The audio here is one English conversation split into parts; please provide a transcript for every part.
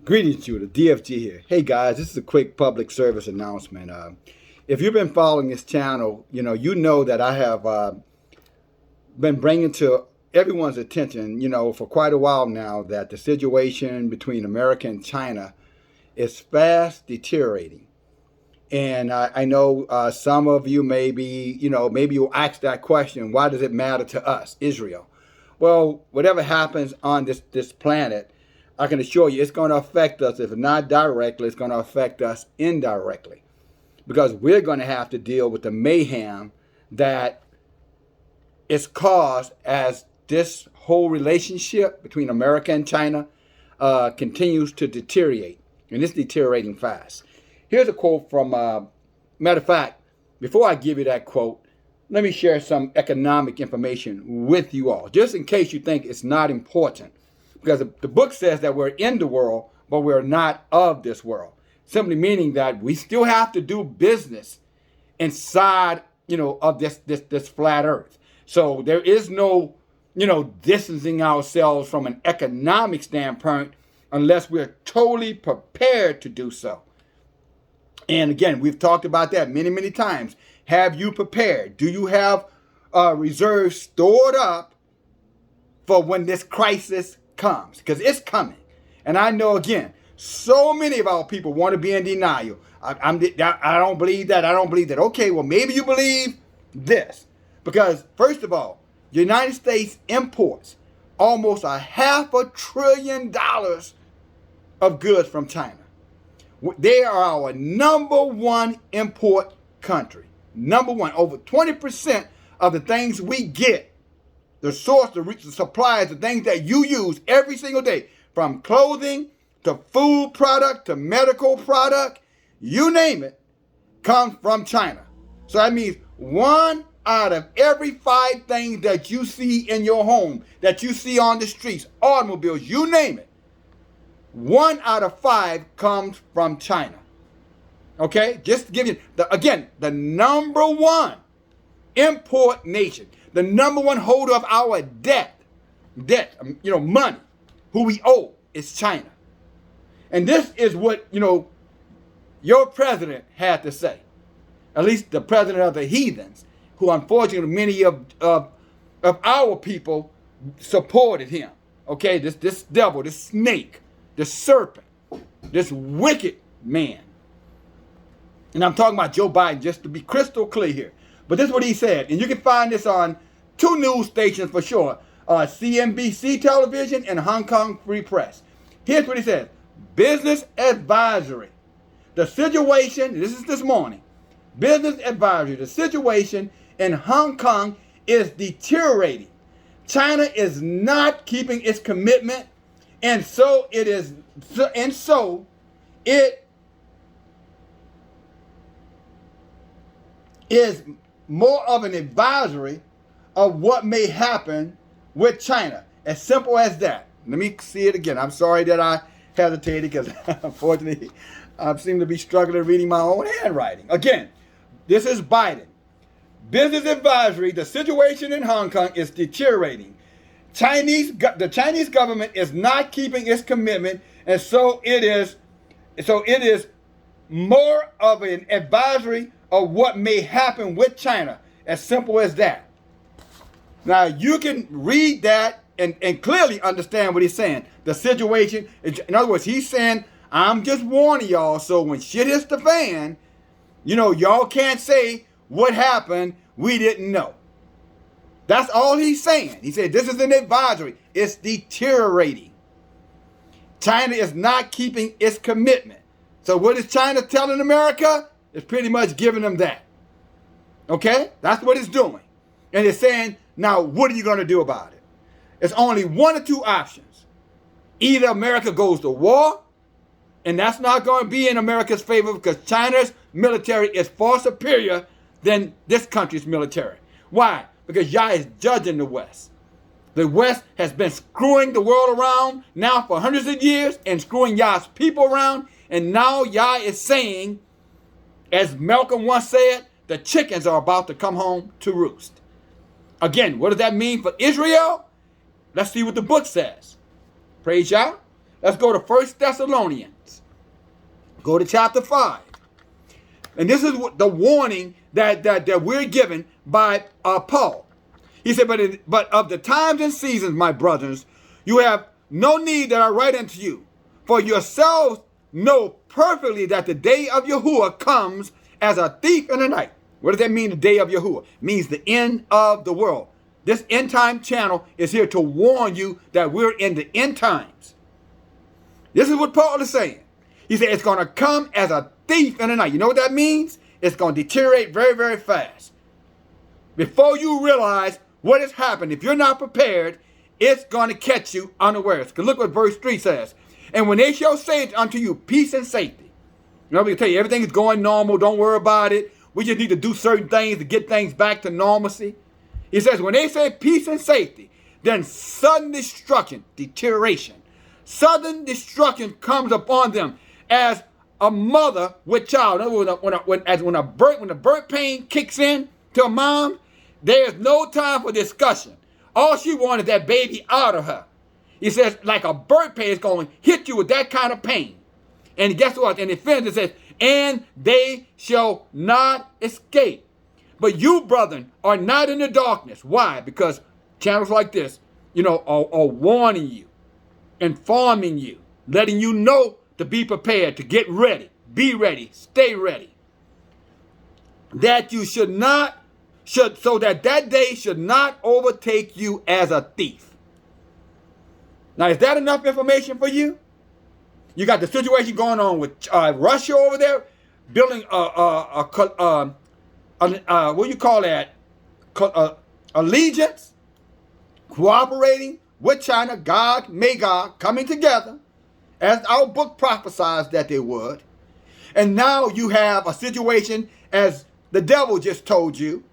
Greetings to you, the DFG here. Hey guys, this is a quick public service announcement. If you've been following this channel, you know that I have been bringing to everyone's attention, for quite a while now, that the situation between America and China is fast deteriorating. And I know some of you maybe you'll ask that question, why does it matter to us, Israel? Well, whatever happens on this planet, I can assure you it's going to affect us. If not directly, it's going to affect us indirectly. Because we're going to have to deal with the mayhem that is caused as this whole relationship between America and China continues to deteriorate. And it's deteriorating fast. Here's a quote from, matter of fact, before I give you that quote, let me share some economic information with you all, just in case you think it's not important. Because the book says that we're in the world, but we're not of this world. Simply meaning that we still have to do business inside, of this flat earth. So there is no, distancing ourselves from an economic standpoint unless we're totally prepared to do so. And again, we've talked about that many, many times. Have you prepared? Do you have reserves stored up for when this crisis comes? Because it's coming. And I know, again, so many of our people want to be in denial. I don't believe that. I don't believe that. Okay, well, maybe you believe this. Because, first of all, the United States imports almost $500 billion of goods from China. They are our number one import country. Number one. Over 20% of the things we get, the source, the supplies, the things that you use every single day, from clothing to food product to medical product, you name it, comes from China. So that means 1 out of every 5 things that you see in your home, that you see on the streets, automobiles, you name it, 1 out of 5 comes from China. Okay? Just to give you, the number one import nation, the number one holder of our debt, money, who we owe, is China. And this is what, your president had to say. At least the president of the heathens, who unfortunately many of our people supported him. Okay, this devil, this snake, this serpent, this wicked man. And I'm talking about Joe Biden, just to be crystal clear here. But this is what he said. And you can find this on 2 news stations for sure. CNBC television and Hong Kong Free Press. Here's what he says. Business advisory. The situation, this is this morning. Business advisory. The situation in Hong Kong is deteriorating. China is not keeping its commitment. And so it is more of an advisory of what may happen with China. As simple as that. Let me see it again. I'm sorry that I hesitated because unfortunately I seem to be struggling reading my own handwriting. Again, this is Biden. Business advisory. The situation in Hong Kong is deteriorating. The Chinese government is not keeping its commitment, and so it is more of an advisory of what may happen with China. As simple as that. Now you can read that and clearly understand what he's saying. The situation, in other words, he's saying, I'm just warning y'all, so when shit hits the fan, y'all can't say what happened, we didn't know. That's all he's saying. He said, this is an advisory. It's deteriorating. China is not keeping its commitment. So what is China telling America? It's pretty much giving them that. Okay? That's what it's doing. And it's saying, now what are you going to do about it? It's only 1 or 2 options. Either America goes to war, and that's not going to be in America's favor because China's military is far superior than this country's military. Why? Because Yah is judging the West. The West has been screwing the world around now for hundreds of years and screwing Yah's people around. And now Yah is saying, as Malcolm once said, the chickens are about to come home to roost. Again, what does that mean for Israel? Let's see what the book says. Praise Yah. Let's go to 1 Thessalonians. Go to chapter 5. And this is what the warning that we're given by Paul. He said, but of the times and seasons, my brothers, you have no need that I write unto you. For yourselves know perfectly that the day of Yahuwah comes as a thief in the night. What does that mean, the day of Yahuwah? It means the end of the world. This end time channel is here to warn you that we're in the end times. This is what Paul is saying. He said it's going to come as a thief in the night. You know what that means? It's going to deteriorate very, very fast. Before you realize what has happened, if you're not prepared, it's going to catch you unawares. Because look what verse 3 says. And when they shall say unto you, peace and safety. You know, we can tell you everything is going normal. Don't worry about it. We just need to do certain things to get things back to normalcy. He says, when they say peace and safety, then sudden destruction, deterioration, sudden destruction comes upon them as a mother with child. In other words, when the birth pain kicks in to a mom, there is no time for discussion. All she wants is that baby out of her. He says, like a birth pain is going to hit you with that kind of pain. And guess what? And it finishes, it says, and they shall not escape. But you, brethren, are not in the darkness. Why? Because channels like this, are warning you, informing you, letting you know to be prepared, to get ready, be ready, stay ready. That you so that day should not overtake you as a thief. Now, is that enough information for you? You got the situation going on with Russia over there, building what do you call that? Allegiance, cooperating with China, Gog, Magog, coming together, as our book prophesies that they would. And now you have a situation, as the devil just told you,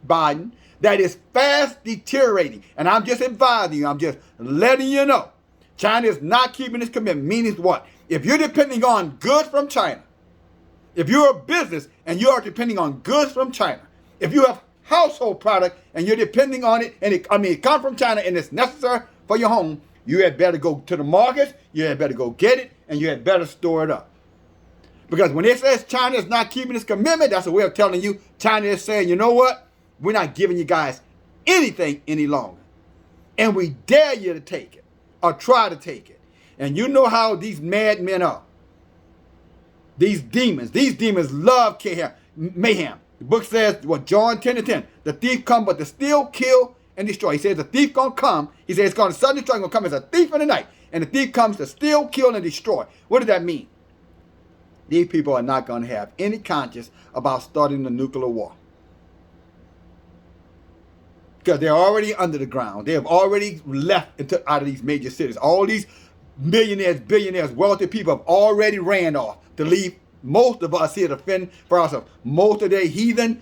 Biden, that is fast deteriorating. And I'm just advising you, I'm just letting you know, China is not keeping its commitment. Meaning what? If you're depending on goods from China, if you're a business and you are depending on goods from China, if you have household product and you're depending on it, and it comes from China and it's necessary for your home, you had better go to the markets, you had better go get it, and you had better store it up. Because when it says China is not keeping its commitment, that's a way of telling you China is saying, you know what? We're not giving you guys anything any longer. And we dare you to take it or try to take it. And you know how these madmen are. These demons love mayhem. The book says, John 10:10, the thief come but to steal, kill, and destroy. He says the thief gonna come. He says it's gonna suddenly gonna come as a thief in the night. And the thief comes to steal, kill, and destroy. What does that mean? These people are not gonna have any conscience about starting the nuclear war. Because they're already under the ground. They have already left out of these major cities. All these millionaires, billionaires, wealthy people have already ran off to leave most of us here to fend for ourselves. Most of their heathen,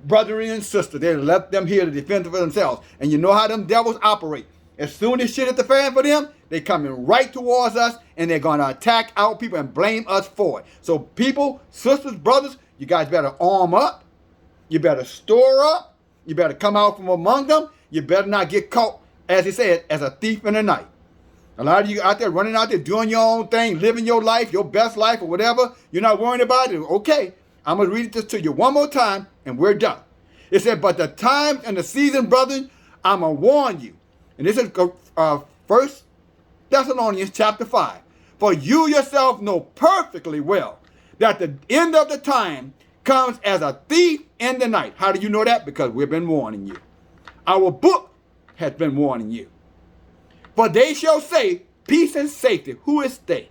brethren and sisters, they left them here to defend for themselves. And you know how them devils operate. As soon as shit hit the fan for them, they coming right towards us and they're going to attack our people and blame us for it. So people, sisters, brothers, you guys better arm up. You better store up. You better come out from among them. You better not get caught, as he said, as a thief in the night. A lot of you out there running out there doing your own thing, living your life, your best life or whatever. You're not worrying about it. Okay, I'm going to read this to you one more time and we're done. It said, but the time and the season, brethren, I'm going to warn you. And this is 1 Thessalonians chapter 5. For you yourself know perfectly well that the end of the time comes as a thief in the night. How do you know that? Because we've been warning you. Our book has been warning you. For they shall say, peace and safety. Who is they?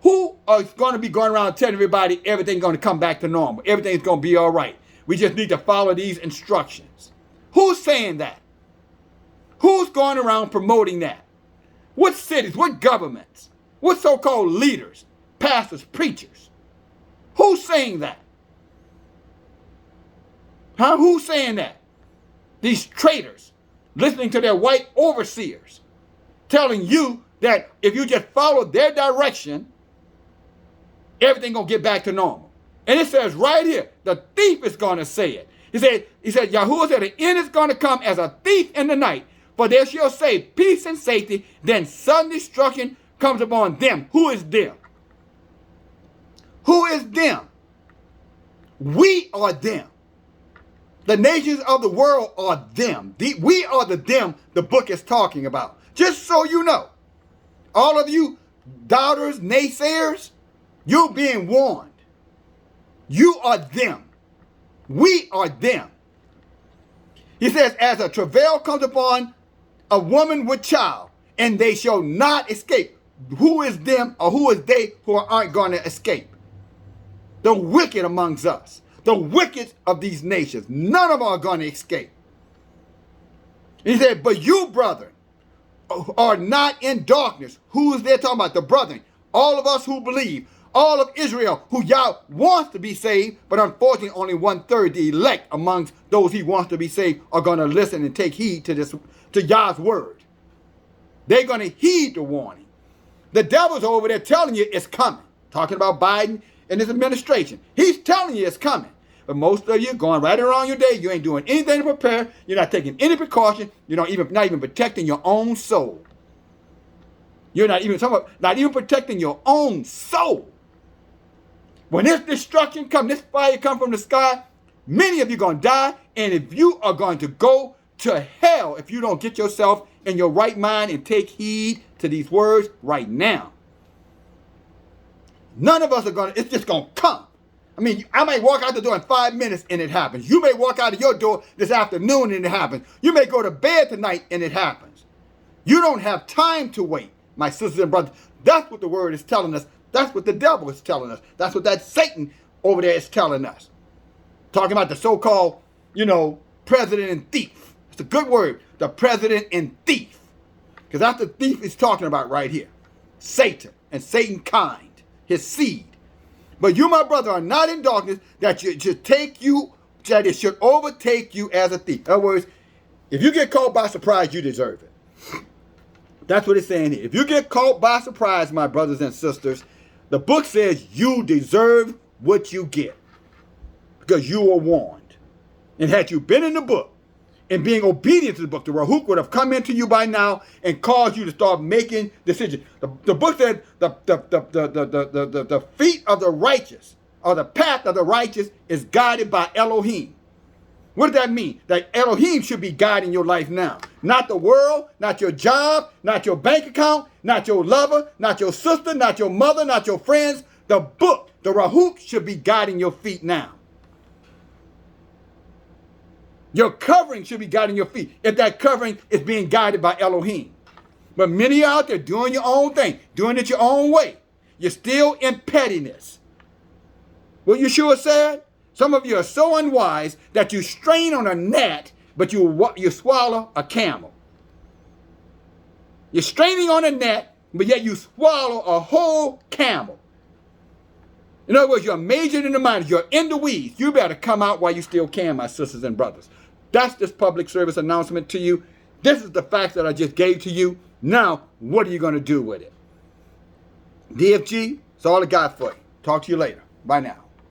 Who is going to be going around telling everybody everything's going to come back to normal? Everything's going to be all right. We just need to follow these instructions. Who's saying that? Who's going around promoting that? What cities? What governments? What so-called leaders? Pastors? Preachers? Who's saying that? Huh? Who's saying that? These traitors listening to their white overseers telling you that if you just follow their direction, everything gonna get back to normal. And it says right here, the thief is gonna say it. He said, Yahuwah said, the end is gonna come as a thief in the night, for they shall say peace and safety, then sudden destruction comes upon them. Who is them? Who is them? We are them. The nations of the world are them. We are the them the book is talking about. Just so you know, all of you doubters, naysayers, you're being warned. You are them. We are them. He says, as a travail comes upon a woman with child, and they shall not escape. Who is them or who is they who aren't going to escape? The wicked amongst us. The wicked of these nations. None of them are going to escape. He said, but you, brethren, are not in darkness. Who is there talking about? The brethren. All of us who believe. All of Israel who Yah wants to be saved, but unfortunately only 1/3, the elect amongst those he wants to be saved, are going to listen and take heed to Yah's word. They're going to heed the warning. The devil's over there telling you it's coming. Talking about Biden and his administration. He's telling you it's coming. But most of you going right around your day. You ain't doing anything to prepare. You're not taking any precaution. You're not even protecting your own soul. You're not even protecting your own soul. When this destruction comes, this fire comes from the sky, many of you are going to die. And if you are going to go to hell, if you don't get yourself in your right mind and take heed to these words right now. None of us are going to, it's just going to come. I mean, I might walk out the door in 5 minutes and it happens. You may walk out of your door this afternoon and it happens. You may go to bed tonight and it happens. You don't have time to wait, my sisters and brothers. That's what the word is telling us. That's what the devil is telling us. That's what that Satan over there is telling us. Talking about the so-called, president and thief. It's a good word. The president and thief. Because that's the thief he's talking about right here. Satan and Satan kind. His seed. But you, my brother, are not in darkness that it should overtake you as a thief. In other words, if you get caught by surprise, you deserve it. That's what it's saying here. If you get caught by surprise, my brothers and sisters, the book says you deserve what you get. Because you were warned. And had you been in the book and being obedient to the book, the Rahuk would have come into you by now and caused you to start making decisions. The book said the feet of the righteous, or the path of the righteous, is guided by Elohim. What does that mean? That Elohim should be guiding your life now. Not the world, not your job, not your bank account, not your lover, not your sister, not your mother, not your friends. The book, the Rahuk, should be guiding your feet now. Your covering should be guiding your feet if that covering is being guided by Elohim. But many out there doing your own thing, doing it your own way. You're still in pettiness. What Yeshua said? Some of you are so unwise that you strain on a gnat, but you swallow a camel. You're straining on a gnat, but yet you swallow a whole camel. In other words, you're majoring in the mind. You're in the weeds. You better come out while you still can, my sisters and brothers. That's this public service announcement to you. This is the facts that I just gave to you. Now, what are you going to do with it? DFG, it's all I got for you. Talk to you later. Bye now.